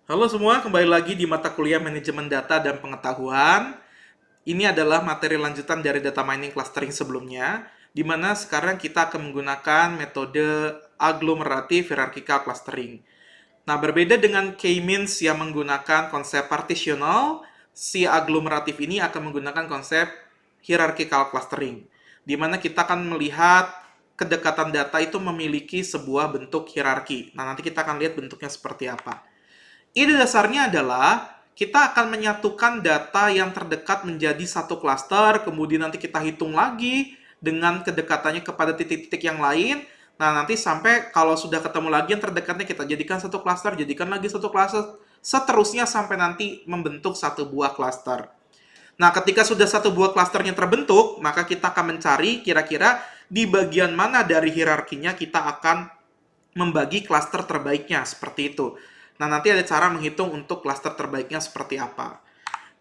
Halo semua, kembali lagi di mata kuliah Manajemen Data dan Pengetahuan. Ini adalah materi lanjutan dari data mining clustering sebelumnya, di mana sekarang kita akan menggunakan metode agglomerative hierarchical clustering. Nah, berbeda dengan K-means yang menggunakan konsep partitional, si agglomeratif ini akan menggunakan konsep hierarchical clustering, di mana kita akan melihat kedekatan data itu memiliki sebuah bentuk hierarki. Nah, nanti kita akan lihat bentuknya seperti apa. Ide dasarnya adalah kita akan menyatukan data yang terdekat menjadi satu klaster, kemudian nanti kita hitung lagi dengan kedekatannya kepada titik-titik yang lain. Nah, nanti sampai kalau sudah ketemu lagi yang terdekatnya kita jadikan satu klaster, jadikan lagi satu klaster, seterusnya sampai nanti membentuk satu buah klaster. Nah, ketika sudah satu buah klasternya terbentuk, maka kita akan mencari kira-kira di bagian mana dari hierarkinya kita akan membagi klaster terbaiknya, seperti itu. Nah, nanti ada cara menghitung untuk klaster terbaiknya seperti apa.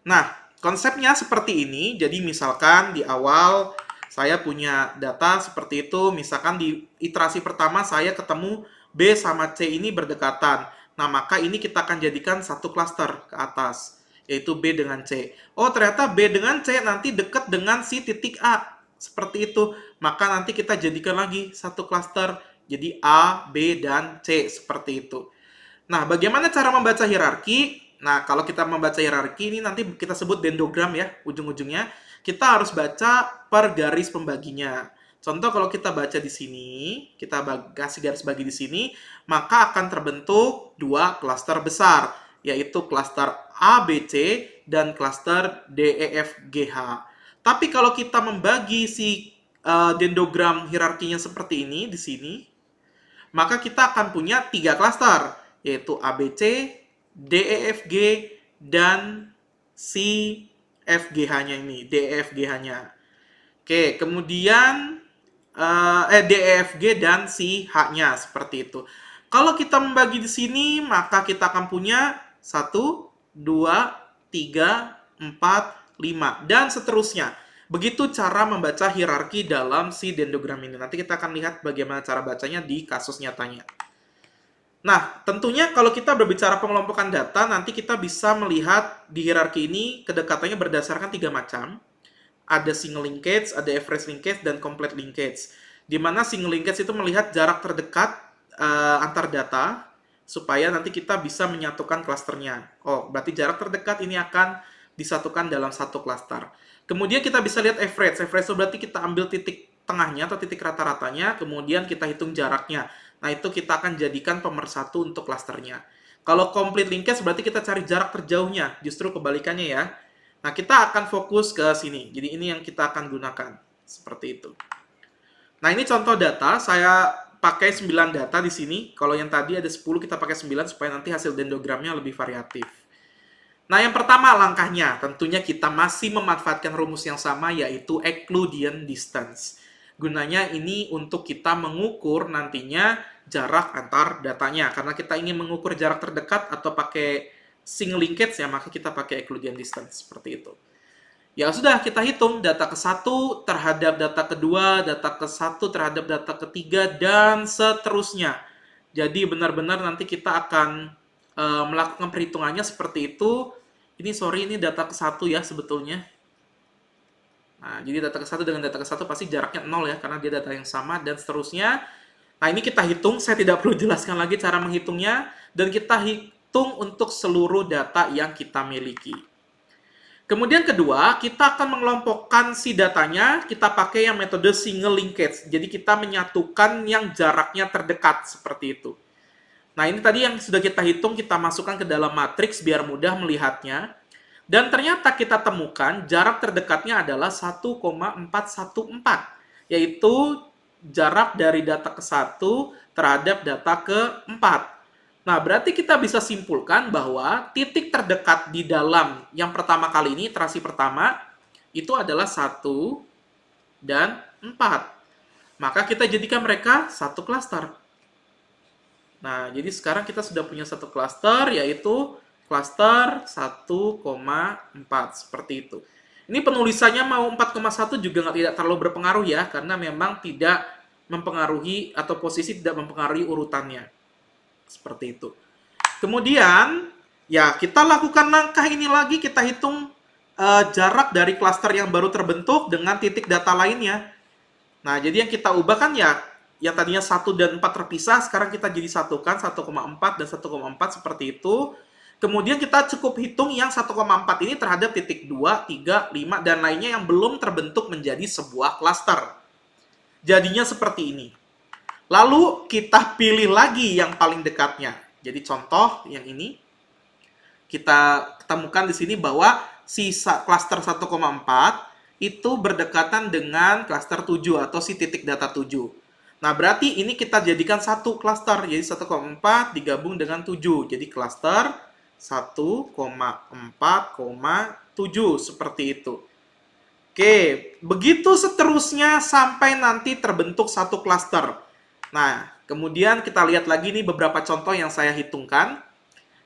Nah, konsepnya seperti ini. Jadi, misalkan di awal saya punya data seperti itu. Misalkan di iterasi pertama saya ketemu B sama C ini berdekatan. Nah, maka ini kita akan jadikan satu klaster ke atas, yaitu B dengan C. Oh, ternyata B dengan C nanti dekat dengan si titik A. Seperti itu. Maka nanti kita jadikan lagi satu klaster. Jadi A, B, dan C. Seperti itu. Nah, bagaimana cara membaca hierarki? Nah, kalau kita membaca hierarki ini nanti kita sebut dendrogram ya, ujung-ujungnya. Kita harus baca per garis pembaginya. Contoh kalau kita baca di sini, kita kasih garis bagi di sini, maka akan terbentuk dua klaster besar, yaitu klaster A, B, C, dan klaster D, E, F, G, H. Tapi kalau kita membagi si dendrogram hierarkinya seperti ini, di sini, maka kita akan punya tiga klaster, yaitu ABC, DEFG, dan CFGH-nya ini, DEFGH-nya. Oke, kemudian DEFG dan CH-nya seperti itu. Kalau kita membagi di sini, maka kita akan punya 1, 2, 3, 4, 5, dan seterusnya. Begitu cara membaca hierarki dalam si dendrogram ini. Nanti kita akan lihat bagaimana cara bacanya di kasus nyatanya. Nah, tentunya kalau kita berbicara pengelompokan data, nanti kita bisa melihat di hierarki ini kedekatannya berdasarkan 3 macam. Ada single linkage, ada average linkage, dan complete linkage. Di mana single linkage itu melihat jarak terdekat antar data, supaya nanti kita bisa menyatukan klasternya. Oh, berarti jarak terdekat ini akan disatukan dalam satu klaster. Kemudian kita bisa lihat average. Average itu berarti kita ambil titik tengahnya atau titik rata-ratanya, kemudian kita hitung jaraknya. Nah, itu kita akan jadikan pemersatu untuk klasternya. Kalau complete linkage berarti kita cari jarak terjauhnya, justru kebalikannya ya. Nah, kita akan fokus ke sini. Jadi ini yang kita akan gunakan. Seperti itu. Nah, ini contoh data. Saya pakai 9 data di sini. Kalau yang tadi ada 10, kita pakai 9 supaya nanti hasil dendrogramnya lebih variatif. Nah, yang pertama langkahnya, tentunya kita masih memanfaatkan rumus yang sama, yaitu Euclidean distance. Gunanya ini untuk kita mengukur nantinya jarak antar datanya. Karena kita ingin mengukur jarak terdekat atau pakai single linkage ya, maka kita pakai Euclidean distance, seperti itu. Ya sudah, kita hitung data ke-1 terhadap data kedua, data ke-1 terhadap data ketiga, dan seterusnya. Jadi benar-benar nanti kita akan melakukan perhitungannya seperti itu. Ini sorry, ini data ke-1 ya sebetulnya. Nah, jadi data ke-1 dengan data ke-1 pasti jaraknya 0 ya, karena dia data yang sama, dan seterusnya. Nah, ini kita hitung, saya tidak perlu jelaskan lagi cara menghitungnya, dan kita hitung untuk seluruh data yang kita miliki. Kemudian kedua, kita akan mengelompokkan si datanya, kita pakai yang metode single linkage. Jadi kita menyatukan yang jaraknya terdekat, seperti itu. Nah, ini tadi yang sudah kita hitung, kita masukkan ke dalam matriks biar mudah melihatnya. Dan ternyata kita temukan jarak terdekatnya adalah 1,414, yaitu jarak dari data ke-1 terhadap data ke-4. Nah, berarti kita bisa simpulkan bahwa titik terdekat di dalam yang pertama kali ini, iterasi pertama, itu adalah 1 dan 4. Maka kita jadikan mereka satu klaster. Nah, jadi sekarang kita sudah punya satu klaster, yaitu klaster 1,4, seperti itu. Ini penulisannya mau 4,1 juga tidak terlalu berpengaruh ya, karena memang tidak mempengaruhi, atau posisi tidak mempengaruhi urutannya. Seperti itu. Kemudian, Ya, kita lakukan langkah ini lagi, kita hitung jarak dari klaster yang baru terbentuk dengan titik data lainnya. Nah, jadi yang kita ubah kan ya, yang tadinya 1 dan 4 terpisah, sekarang kita jadi satukan 1,4 dan 1,4 seperti itu. Kemudian kita cukup hitung yang 1,4 ini terhadap titik 2, 3, 5, dan lainnya yang belum terbentuk menjadi sebuah klaster. Jadinya seperti ini. Lalu kita pilih lagi yang paling dekatnya. Jadi contoh yang ini, kita temukan di sini bahwa sisa klaster 1,4 itu berdekatan dengan klaster 7 atau si titik data 7. Nah, berarti ini kita jadikan satu klaster. Jadi 1,4 digabung dengan 7. Jadi klaster 1,4,7 seperti itu. Oke, begitu seterusnya sampai nanti terbentuk satu klaster. Nah, kemudian kita lihat lagi nih beberapa contoh yang saya hitungkan.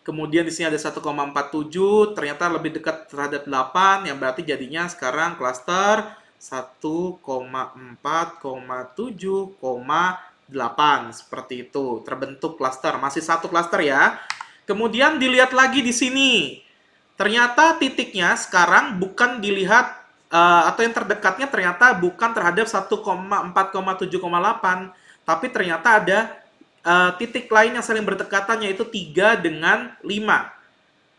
Kemudian di sini ada 1,47, ternyata lebih dekat terhadap 8, yang berarti jadinya sekarang klaster 1,4,7,8. Seperti itu, terbentuk klaster. Masih satu klaster ya. Kemudian dilihat lagi di sini. Ternyata titiknya sekarang bukan dilihat, atau yang terdekatnya ternyata bukan terhadap 1,4,7,8, tapi ternyata ada titik lain yang saling berdekatan, yaitu 3 dengan 5.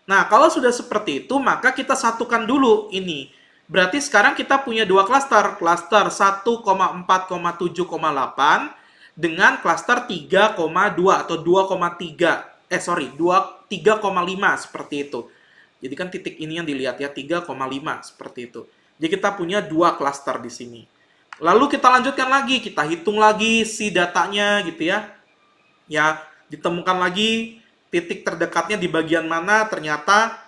Nah, kalau sudah seperti itu, maka kita satukan dulu ini. Berarti sekarang kita punya dua klaster. Klaster 1,4,7,8 dengan klaster 3,2 atau 2,3. 3,5 seperti itu. Jadi kan titik ini yang dilihat ya, 3,5 seperti itu. Jadi kita punya dua klaster di sini. Lalu kita lanjutkan lagi, kita hitung lagi si datanya gitu ya. Ya, ditemukan lagi titik terdekatnya di bagian mana, ternyata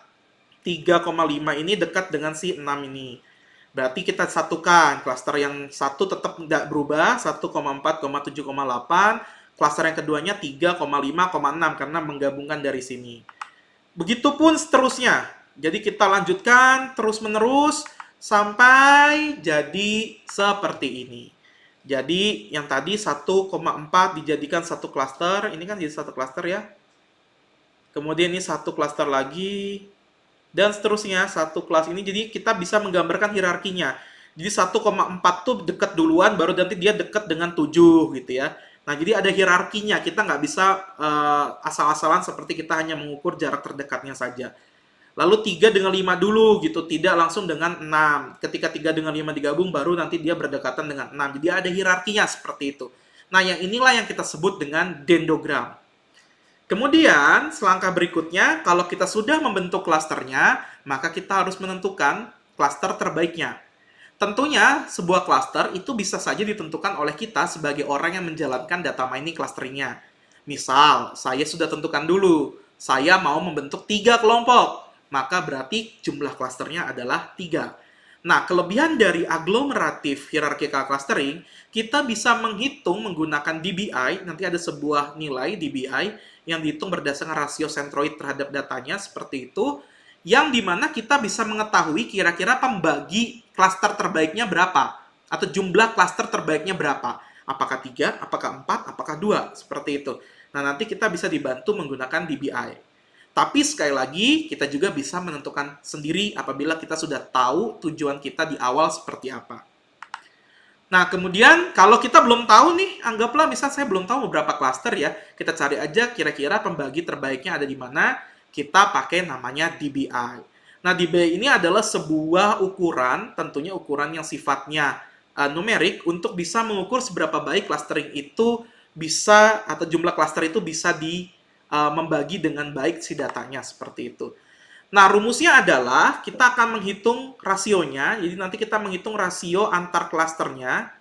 3,5 ini dekat dengan si 6 ini. Berarti kita satukan, klaster yang satu tetap tidak berubah, 1,4,7,8, klaster yang keduanya 3,5,6 karena menggabungkan dari sini. Begitupun seterusnya. Jadi kita lanjutkan terus-menerus sampai jadi seperti ini. Jadi yang tadi 1,4 dijadikan satu klaster, ini kan jadi satu klaster ya. Kemudian ini satu klaster lagi, dan seterusnya satu kelas ini. Jadi kita bisa menggambarkan hierarkinya. Jadi 1,4 tuh dekat duluan, baru nanti dia dekat dengan 7 gitu ya. Nah, jadi ada hierarkinya, kita nggak bisa asal-asalan seperti kita hanya mengukur jarak terdekatnya saja. Lalu 3 dengan 5 dulu gitu, tidak langsung dengan 6. Ketika 3 dengan 5 digabung, baru nanti dia berdekatan dengan 6. Jadi ada hierarkinya seperti itu. Nah, yang inilah yang kita sebut dengan dendrogram. Kemudian, selangkah berikutnya, kalau kita sudah membentuk klasternya, maka kita harus menentukan klaster terbaiknya. Tentunya, sebuah klaster itu bisa saja ditentukan oleh kita sebagai orang yang menjalankan data mining clusteringnya. Misal, saya sudah tentukan dulu, saya mau membentuk 3 kelompok. Maka berarti jumlah klasternya adalah 3. Nah, kelebihan dari agglomerative hierarchical clustering, kita bisa menghitung menggunakan DBI, nanti ada sebuah nilai DBI yang dihitung berdasarkan rasio sentroid terhadap datanya, seperti itu, yang dimana kita bisa mengetahui kira-kira pembagi klaster terbaiknya berapa, atau jumlah klaster terbaiknya berapa. Apakah 3, apakah 4, apakah 2, seperti itu. Nah, nanti kita bisa dibantu menggunakan DBI. Tapi sekali lagi, kita juga bisa menentukan sendiri apabila kita sudah tahu tujuan kita di awal seperti apa. Nah, kemudian kalau kita belum tahu nih, anggaplah misal saya belum tahu beberapa klaster ya, kita cari aja kira-kira pembagi terbaiknya ada di mana, kita pakai namanya DBI. Nah, DBI ini adalah sebuah ukuran, tentunya ukuran yang sifatnya numerik untuk bisa mengukur seberapa baik clustering itu bisa, atau jumlah klaster itu bisa membagi dengan baik si datanya, seperti itu. Nah, rumusnya adalah kita akan menghitung rasionya. Jadi nanti kita menghitung rasio antar klasternya.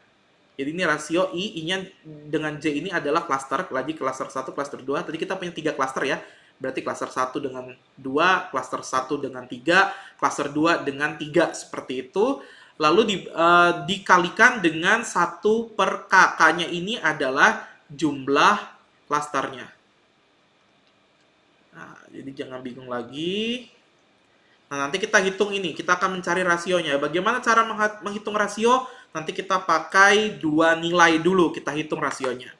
Jadi ini rasio I-nya dengan J ini adalah klaster. Lagi klaster 1, klaster 2. Tadi kita punya 3 klaster ya. Berarti klaster 1 dengan 2, klaster 1 dengan 3, klaster 2 dengan 3. Seperti itu. Lalu dikalikan dengan 1 per K. K-nya ini adalah jumlah klasternya. Nah, jadi jangan bingung lagi. Nah, nanti kita hitung ini. Kita akan mencari rasionya. Bagaimana cara menghitung rasio? Nanti kita pakai 2 nilai dulu. Kita hitung rasionya.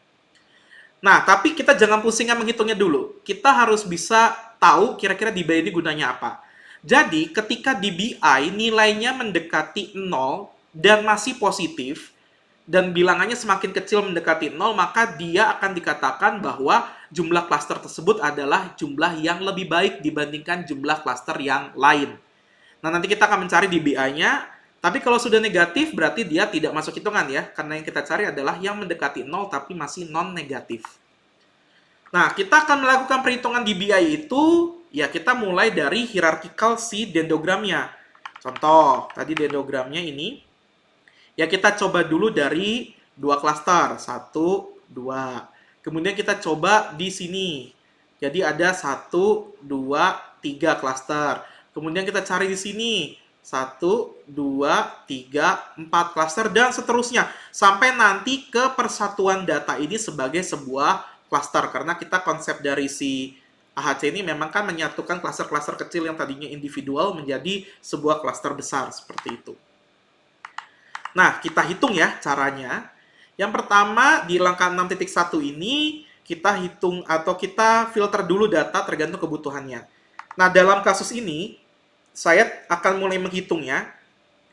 Nah, tapi kita jangan pusingkan menghitungnya dulu. Kita harus bisa tahu kira-kira di BI ini gunanya apa. Jadi, ketika di BI nilainya mendekati 0 dan masih positif, dan bilangannya semakin kecil mendekati 0, maka dia akan dikatakan bahwa jumlah klaster tersebut adalah jumlah yang lebih baik dibandingkan jumlah klaster yang lain. Nah, nanti kita akan mencari di BI-nya, tapi kalau sudah negatif berarti dia tidak masuk hitungan ya, karena yang kita cari adalah yang mendekati 0 tapi masih non-negatif. Nah, kita akan melakukan perhitungan di BI itu, ya kita mulai dari hierarchical si dendrogramnya. Contoh, tadi dendrogramnya ini, ya kita coba dulu dari 2 klaster, 1, 2. Kemudian kita coba di sini. Jadi ada 1, 2, 3 klaster. Kemudian kita cari di sini. 1, 2, 3, 4 klaster, dan seterusnya. Sampai nanti ke persatuan data ini sebagai sebuah klaster, karena kita konsep dari si AHC ini memang kan menyatukan klaster-klaster kecil yang tadinya individual menjadi sebuah klaster besar seperti itu. Nah, kita hitung ya caranya. Yang pertama di langkah 6.1 ini kita hitung atau kita filter dulu data tergantung kebutuhannya. Nah, dalam kasus ini saya akan mulai menghitungnya.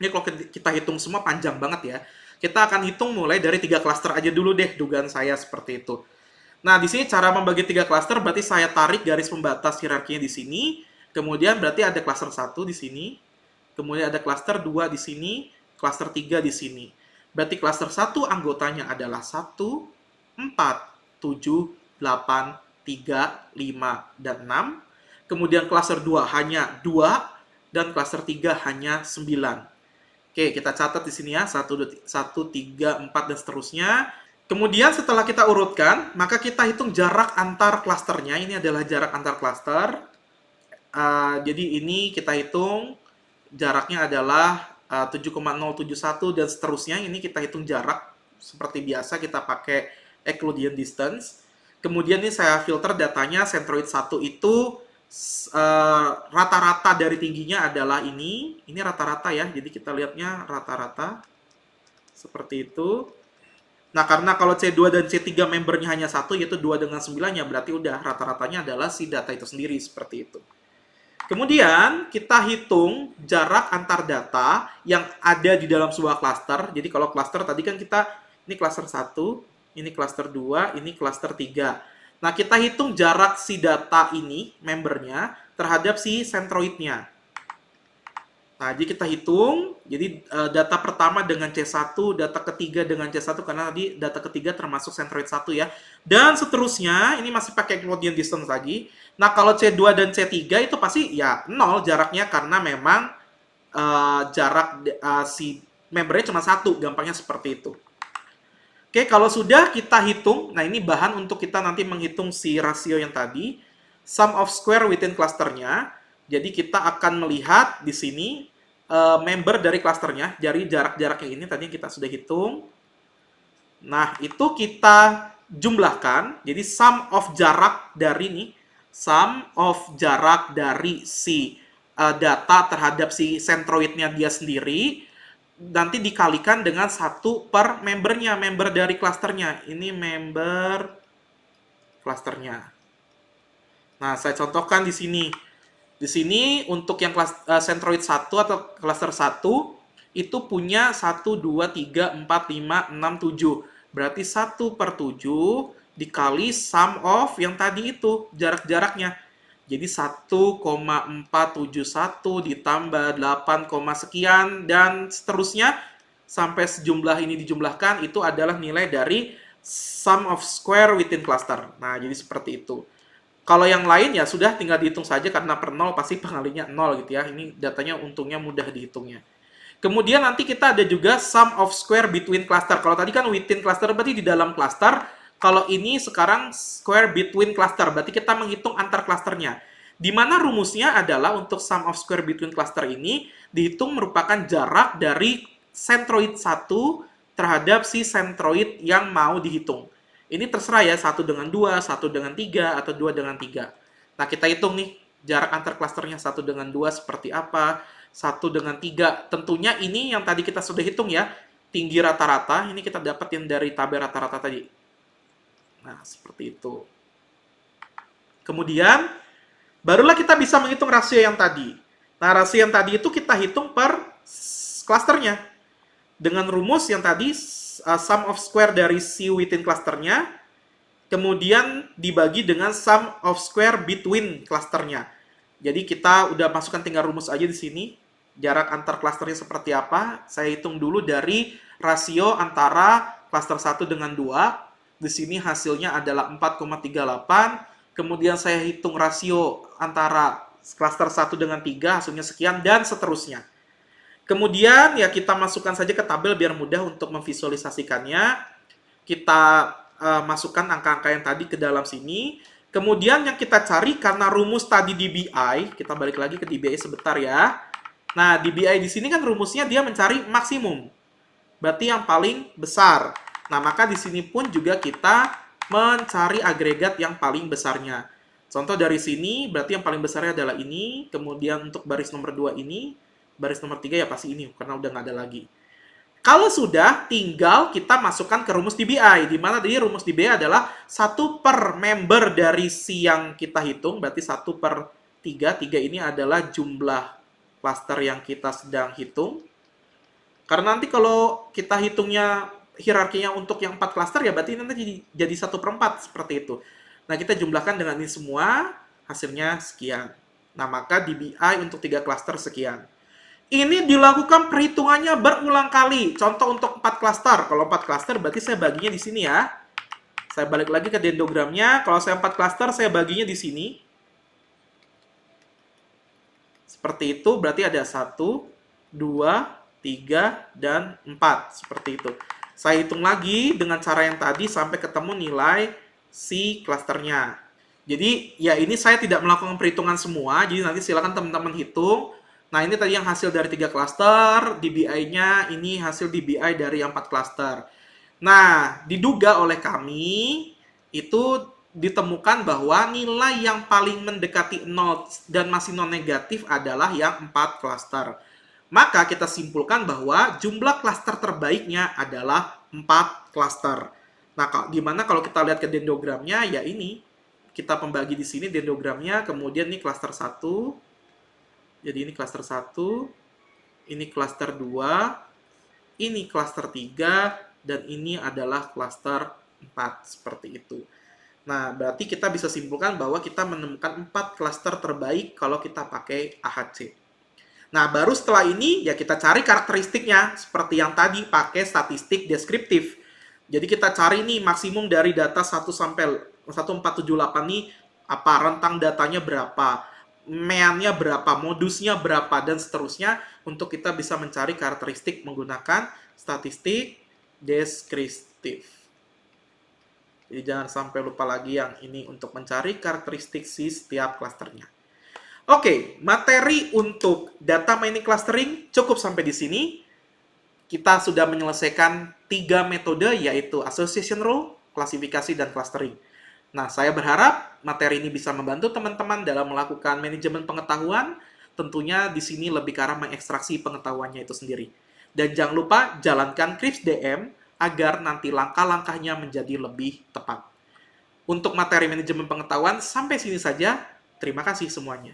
Ini kalau kita hitung semua panjang banget ya. Kita akan hitung mulai dari 3 klaster aja dulu deh, dugaan saya seperti itu. Nah, di sini cara membagi 3 klaster berarti saya tarik garis pembatas hierarkinya di sini. Kemudian berarti ada klaster 1 di sini. Kemudian ada klaster 2 di sini, klaster 3 di sini. Berarti klaster 1 anggotanya adalah 1, 4, 7, 8, 3, 5, dan 6. Kemudian klaster 2 hanya 2 dan klaster 3 hanya 9. Oke, kita catat di sini ya, 1, 3, 4, dan seterusnya. Kemudian setelah kita urutkan, maka kita hitung jarak antar klasternya. Ini adalah jarak antar klaster. Jadi ini kita hitung jaraknya adalah 7,071 dan seterusnya. Ini kita hitung jarak seperti biasa, kita pakai Euclidean distance. Kemudian ini saya filter datanya, centroid 1 itu rata-rata dari tingginya adalah ini rata-rata ya, jadi kita lihatnya rata-rata seperti itu. Nah, karena kalau C2 dan C3 membernya hanya 1, yaitu 2 dengan 9, ya berarti udah rata-ratanya adalah si data itu sendiri, seperti itu. Kemudian, kita hitung jarak antar data yang ada di dalam sebuah klaster. Jadi, kalau klaster tadi kan kita, ini klaster 1, ini klaster 2, ini klaster 3. Nah, kita hitung jarak si data ini, membernya, terhadap si centroidnya. Nah, jadi kita hitung, jadi data pertama dengan C1, data ketiga dengan C1, karena tadi data ketiga termasuk centroid 1 ya. Dan seterusnya, ini masih pakai Euclidean distance lagi. Nah, kalau C2 dan C3 itu pasti ya 0 jaraknya, karena memang jarak si membernya cuma 1, gampangnya seperti itu. Oke, kalau sudah kita hitung, nah ini bahan untuk kita nanti menghitung si rasio yang tadi, sum of square within clusternya. Jadi kita akan melihat di sini member dari klasternya, dari jarak-jaraknya ini tadi kita sudah hitung. Nah, itu kita jumlahkan. Jadi sum of jarak dari ini, sum of jarak dari si data terhadap si centroidnya dia sendiri, nanti dikalikan dengan 1 per membernya, member dari klasternya. Ini member klasternya. Nah, saya contohkan di sini. Di sini untuk yang centroid 1 atau cluster 1 itu punya 1, 2, 3, 4, 5, 6, 7. Berarti 1 per 7 dikali sum of yang tadi itu, jarak-jaraknya. Jadi 1,471 ditambah 8, sekian dan seterusnya sampai sejumlah ini dijumlahkan, itu adalah nilai dari sum of square within cluster. Nah, jadi seperti itu. Kalau yang lain ya sudah tinggal dihitung saja, karena per 0 pasti pengalinya 0 gitu ya. Ini datanya untungnya mudah dihitungnya. Kemudian nanti kita ada juga sum of square between cluster. Kalau tadi kan within cluster berarti di dalam cluster. Kalau ini sekarang square between cluster, berarti kita menghitung antar clusternya. Di mana rumusnya adalah untuk sum of square between cluster ini dihitung merupakan jarak dari centroid 1 terhadap si centroid yang mau dihitung. Ini terserah ya, 1 dengan 2, 1 dengan 3, atau 2 dengan 3. Nah, kita hitung nih, jarak antar klasternya 1 dengan 2 seperti apa, 1 dengan 3. Tentunya ini yang tadi kita sudah hitung ya, tinggi rata-rata, ini kita dapetin dari tabel rata-rata tadi. Nah, seperti itu. Kemudian, Barulah kita bisa menghitung rasio yang tadi. Nah, rasio yang tadi itu kita hitung per klasternya. Dengan rumus yang tadi, sum of square dari C within klasternya, kemudian dibagi dengan sum of square between klasternya. Jadi kita udah masukkan tinggal rumus aja di sini. Jarak antar klasternya seperti apa? Saya hitung dulu dari rasio antara klaster 1 dengan 2. Di sini hasilnya adalah 4,38. Kemudian saya hitung rasio antara klaster 1 dengan 3, hasilnya sekian, dan seterusnya. Kemudian ya kita masukkan saja ke tabel biar mudah untuk memvisualisasikannya. Kita masukkan angka-angka yang tadi ke dalam sini. Kemudian yang kita cari karena rumus tadi DBI, kita balik lagi ke DBI sebentar ya. Nah, DBI di sini kan rumusnya dia mencari maksimum. Berarti yang paling besar. Nah, maka di sini pun juga kita mencari agregat yang paling besarnya. Contoh dari sini, berarti yang paling besarnya adalah ini. Kemudian untuk baris nomor 2 ini, baris nomor 3 ya pasti ini, karena udah nggak ada lagi. Kalau sudah, tinggal kita masukkan ke rumus DBI, di mana tadi rumus DBI adalah 1 per member dari si yang kita hitung, berarti 1 per 3. 3 ini adalah jumlah klaster yang kita sedang hitung. Karena nanti kalau kita hitungnya hierarkinya untuk yang 4 klaster, ya berarti nanti jadi 1 per 4, seperti itu. Nah, kita jumlahkan dengan ini semua, hasilnya sekian. Nah, maka DBI untuk 3 klaster sekian. Ini dilakukan perhitungannya berulang kali. Contoh untuk 4 klaster. Kalau 4 klaster berarti saya baginya di sini ya. Saya balik lagi ke dendrogramnya. Kalau saya 4 klaster, saya baginya di sini. Seperti itu, berarti ada 1, 2, 3, dan 4. Seperti itu. Saya hitung lagi dengan cara yang tadi sampai ketemu nilai si klasternya. Jadi, ya ini saya tidak melakukan perhitungan semua. Jadi nanti silakan teman-teman hitung. Nah, ini tadi yang hasil dari 3 klaster, DBI-nya ini hasil DBI dari 4 klaster. Nah, diduga oleh kami, itu ditemukan bahwa nilai yang paling mendekati 0 dan masih non-negatif adalah yang 4 klaster. Maka kita simpulkan bahwa jumlah klaster terbaiknya adalah 4 klaster. Nah, dimana kalau kita lihat ke dendrogramnya, ya ini, kita pembagi di sini dendrogramnya, kemudian ini klaster 1, jadi ini klaster 1, ini klaster 2, ini klaster 3, dan ini adalah klaster 4, seperti itu. Nah, berarti kita bisa simpulkan bahwa kita menemukan 4 klaster terbaik kalau kita pakai AHC. Nah, baru setelah ini, ya kita cari karakteristiknya, seperti yang tadi, pakai statistik deskriptif. Jadi kita cari nih maksimum dari data 1 sampai 1478 nih, apa rentang datanya berapa, meannya berapa, modusnya berapa, dan seterusnya untuk kita bisa mencari karakteristik menggunakan statistik deskriptif. Jadi jangan sampai lupa lagi yang ini untuk mencari karakteristik si setiap klasternya. Oke, materi untuk data mining clustering cukup sampai di sini. Kita sudah menyelesaikan 3 metode, yaitu association rule, klasifikasi, dan clustering. Nah, saya berharap materi ini bisa membantu teman-teman dalam melakukan manajemen pengetahuan. Tentunya di sini lebih ke arah mengekstraksi pengetahuannya itu sendiri. Dan jangan lupa jalankan Krips DM agar nanti langkah-langkahnya menjadi lebih tepat. Untuk materi manajemen pengetahuan, sampai sini saja. Terima kasih semuanya.